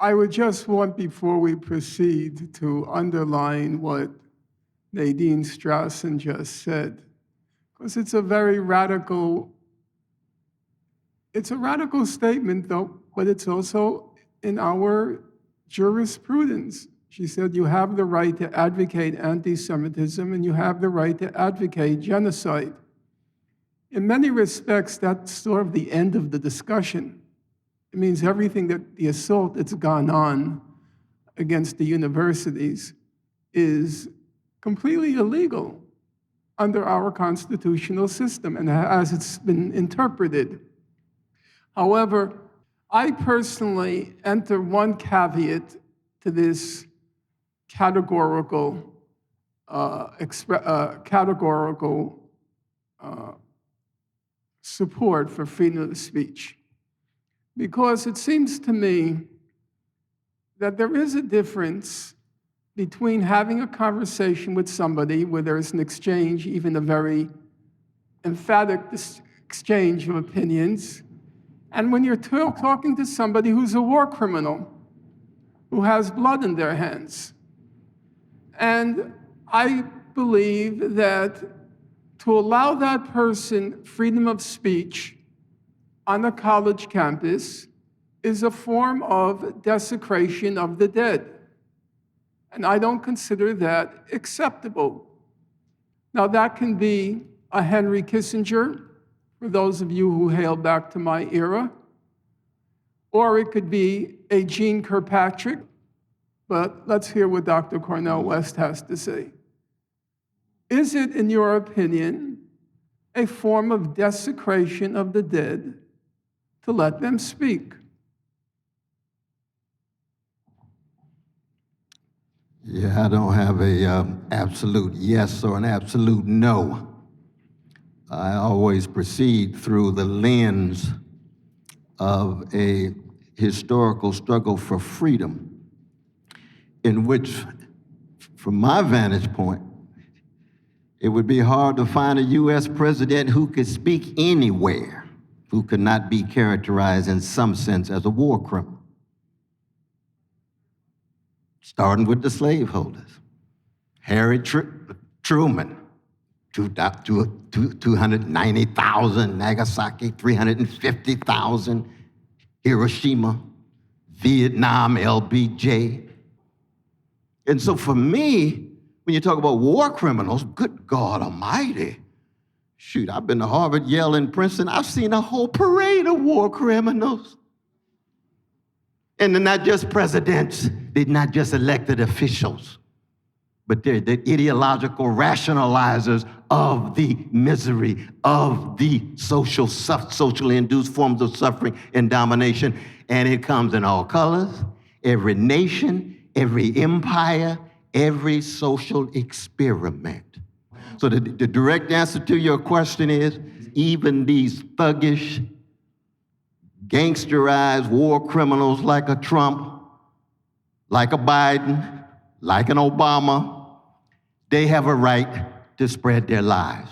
I would just want, before we proceed, to underline what Nadine Strossen just said, because it's a radical statement, though, but it's also in our jurisprudence. She said you have the right to advocate anti-Semitism and you have the right to advocate genocide. In many respects, that's sort of the end of the discussion. It means everything that the assault that's gone on against the universities is completely illegal under our constitutional system and as it's been interpreted. However, I personally enter one caveat to this categorical support for freedom of speech, because it seems to me that there is a difference between having a conversation with somebody where there's an exchange, even a very emphatic exchange of opinions, and when you're talking to somebody who's a war criminal, who has blood in their hands. And I believe that to allow that person freedom of speech on a college campus is a form of desecration of the dead. And I don't consider that acceptable. Now, that can be a Henry Kissinger, for those of you who hail back to my era, or it could be a Jean Kirkpatrick, but let's hear what Dr. Cornel West has to say. Is it, in your opinion, a form of desecration of the dead to let them speak? Yeah, I don't have a absolute yes or an absolute no. I always proceed through the lens of a historical struggle for freedom, in which, from my vantage point, it would be hard to find a U.S. president who could speak anywhere, who could not be characterized in some sense as a war criminal. Starting with the slaveholders. Harry Truman, 290,000, Nagasaki, 350,000, Hiroshima, Vietnam, LBJ. And so for me, when you talk about war criminals, good God Almighty, shoot, I've been to Harvard, Yale, and Princeton. I've seen a whole parade of war criminals. And they're not just presidents, they're not just elected officials, but they're the ideological rationalizers of the misery, of the socially induced forms of suffering and domination. And it comes in all colors, every nation, every empire, every social experiment. So the direct answer to your question is, even these thuggish, gangsterized war criminals like a Trump, like a Biden, like an Obama, they have a right to spread their lies.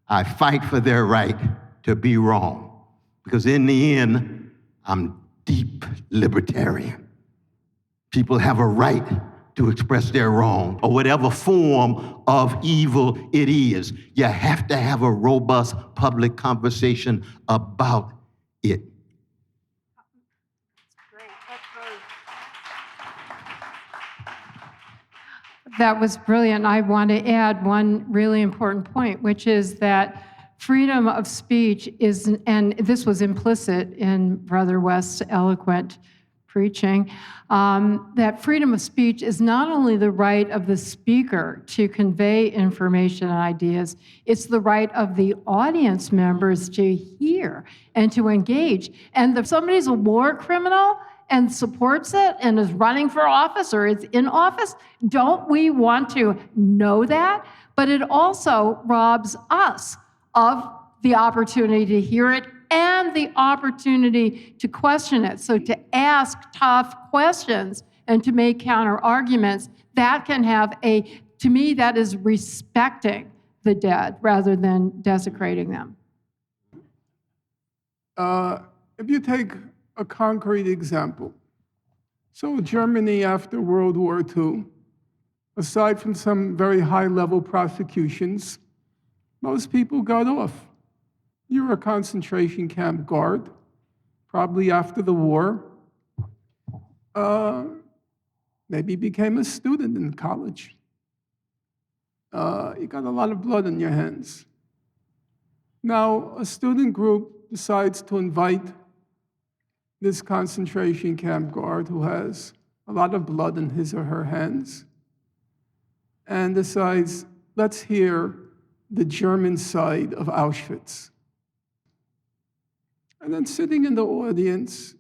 I fight for their right to be wrong, because in the end, I'm deep libertarian. People have a right to express their wrong, or whatever form of evil it is. You have to have a robust public conversation about it. That was brilliant. I want to add one really important point, which is that freedom of speech is, and this was implicit in Brother West's eloquent preaching, that freedom of speech is not only the right of the speaker to convey information and ideas, it's the right of the audience members to hear and to engage. And if somebody's a war criminal and supports it and is running for office or is in office, don't we want to know that? But it also robs us of the opportunity to hear it and the opportunity to question it. So to ask tough questions and to make counter arguments, that can have to me, that is respecting the dead rather than desecrating them. If you take a concrete example, So Germany after World War II, aside from some very high-level prosecutions, most people got off. You're a concentration camp guard, probably after the war. Maybe became a student in college. You got a lot of blood on your hands. Now, a student group decides to invite this concentration camp guard who has a lot of blood in his or her hands and decides, let's hear the German side of Auschwitz. And then sitting in the audience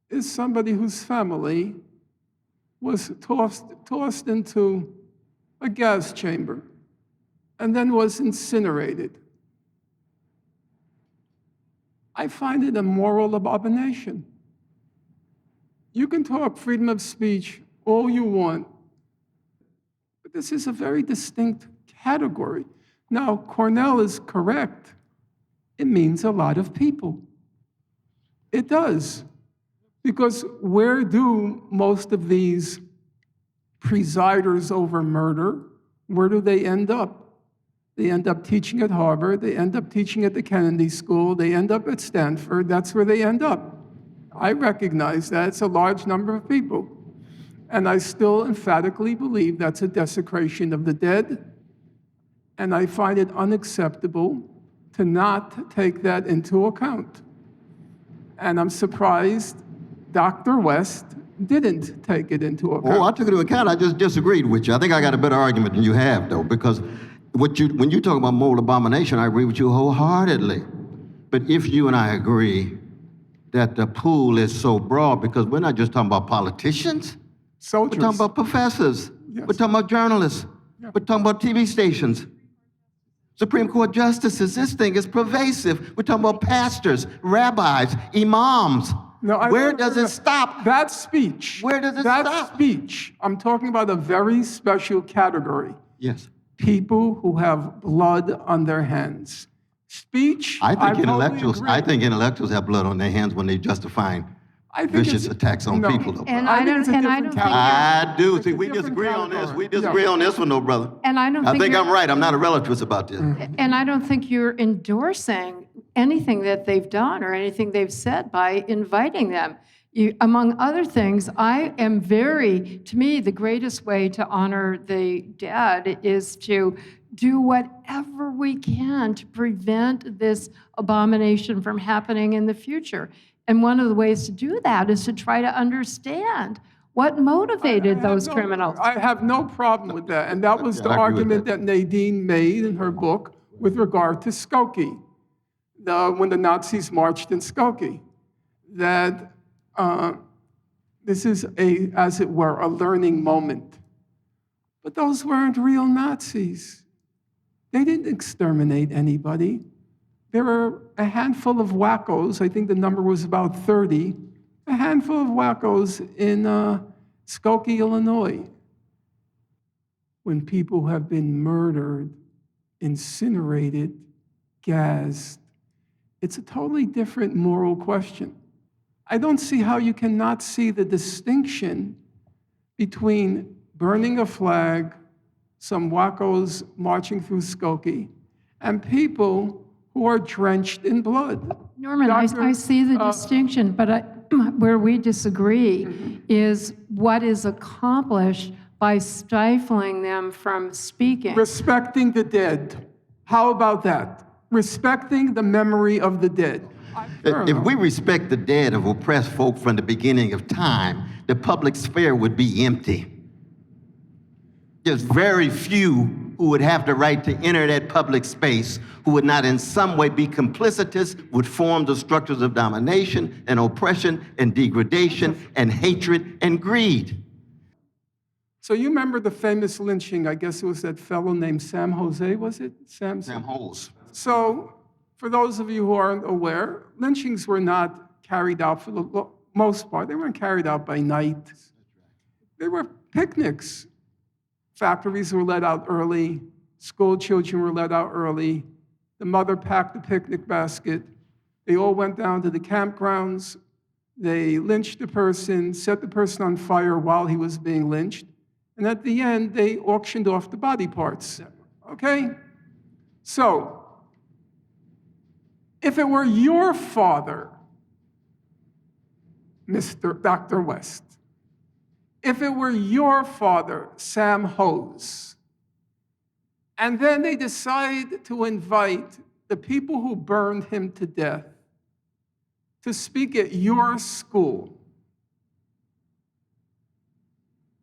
is somebody whose family was tossed into a gas chamber and then was incinerated. I find it a moral abomination. You can talk freedom of speech all you want, but this is a very distinct category. Now, Cornel is correct. It means a lot of people. It does. Because where do most of these presiders over murder, where do they end up? They end up teaching at Harvard, they end up teaching at the Kennedy School, they end up at Stanford, that's where they end up. I recognize that, it's a large number of people. And I still emphatically believe that's a desecration of the dead, and I find it unacceptable to not take that into account. And I'm surprised Dr. West didn't take it into account. Oh, I took it into account. I just disagreed with you. I think I got a better argument than you have, though, because when you talk about moral abomination, I agree with you wholeheartedly. But if you and I agree that the pool is so broad, because we're not just talking about politicians, Soldiers. we're talking about professors, Yes. we're talking about journalists, we're talking about TV stations, Supreme Court justices. This thing is pervasive. We're talking about pastors, rabbis, imams. No, Where does it stop? That speech. Where does it that stop? speech. I'm talking about a very special category. Yes. People who have blood on their hands. Speech. I think totally intellectuals. agree. I think intellectuals have blood on their hands when they're justifying I think vicious it's- attacks on no. people. Though, And brother. I think don't, it's a and I different don't think, category. I do. It's See, a we different disagree on this. category. We disagree on this one, though, brother. and I don't I think think you're- I'm right. I'm not a relativist about this. And I don't think you're endorsing anything that they've done or anything they've said by inviting them. Among other things, to me, the greatest way to honor the dead is to do whatever we can to prevent this abomination from happening in the future. And one of the ways to do that is to try to understand what motivated those criminals. I have no problem with that. And that was the I agree with argument that Nadine made in her book with regard to Skokie, when the Nazis marched in Skokie, that this is as it were, a learning moment. But those weren't real Nazis. They didn't exterminate anybody. There were a handful of wackos, I think the number was about 30, a handful of wackos in Skokie, Illinois. When people have been murdered, incinerated, gassed, it's a totally different moral question. I don't see how you cannot see the distinction between burning a flag, some wackos marching through Skokie, and people who are drenched in blood. Norman, I see the distinction, but where we disagree is what is accomplished by stifling them from speaking. Respecting the dead. How about that? Respecting the memory of the dead. If we respect the dead of oppressed folk from the beginning of time, the public sphere would be empty. There's very few who would have the right to enter that public space who would not in some way be complicitous with forms of structures of domination and oppression and degradation and hatred and greed. So you remember the famous lynching, I guess it was that fellow named Sam Jose, was it? Sam Holes. So for those of you who aren't aware, lynchings were not carried out for the most part. They weren't carried out by night. They were picnics. Factories were let out early. School children were let out early. The mother packed the picnic basket. They all went down to the campgrounds. They lynched the person, set the person on fire while he was being lynched, and at the end, they auctioned off the body parts, okay? So, if it were your father, Dr. West, if it were your father, Sam Hose, and then they decide to invite the people who burned him to death to speak at your school,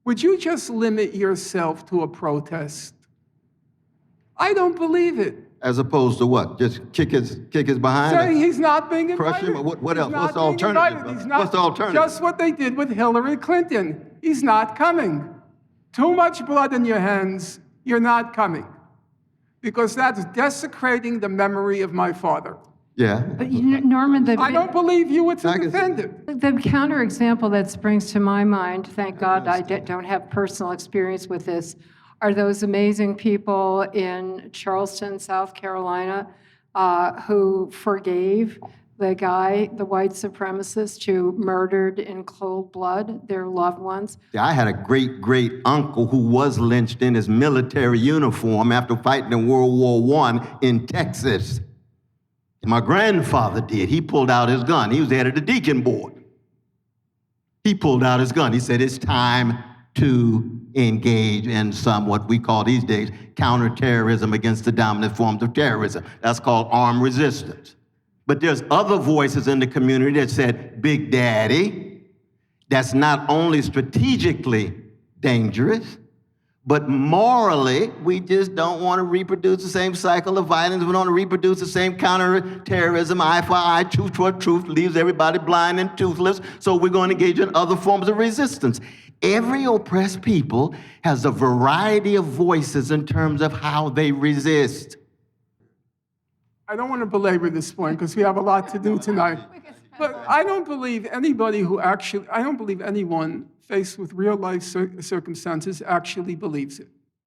would you just limit yourself to a protest? I don't believe it. As opposed to what? Just kick his behind? Saying he's not being Crush invited. him? Or what He's else? not What's the being alternative, invited. brother? He's not, What's the alternative? Just what they did with Hillary Clinton. He's not coming. Too much blood in your hands, you're not coming. Because that's desecrating the memory of my father. Yeah. But Norman, I don't believe you would defend it. the counterexample that springs to my mind, thank God I don't have personal experience with this, are those amazing people in Charleston, South Carolina, who forgave the guy, the white supremacist, who murdered in cold blood their loved ones. Yeah, I had a great uncle who was lynched in his military uniform after fighting in World War I in Texas. My grandfather did. He pulled out his gun. He was the head of the deacon board. He pulled out his gun. He said, it's time to engage in some, what we call these days, counterterrorism against the dominant forms of terrorism. That's called armed resistance. But there's other voices in the community that said, Big Daddy, that's not only strategically dangerous, but morally, we just don't want to reproduce the same cycle of violence. We don't want to reproduce the same counterterrorism, eye for eye, tooth for tooth, leaves everybody blind and toothless, so we're going to engage in other forms of resistance. Every oppressed people has a variety of voices in terms of how they resist. I don't want to belabor this point because we have a lot to do tonight. But I don't believe anyone faced with real life circumstances actually believes it.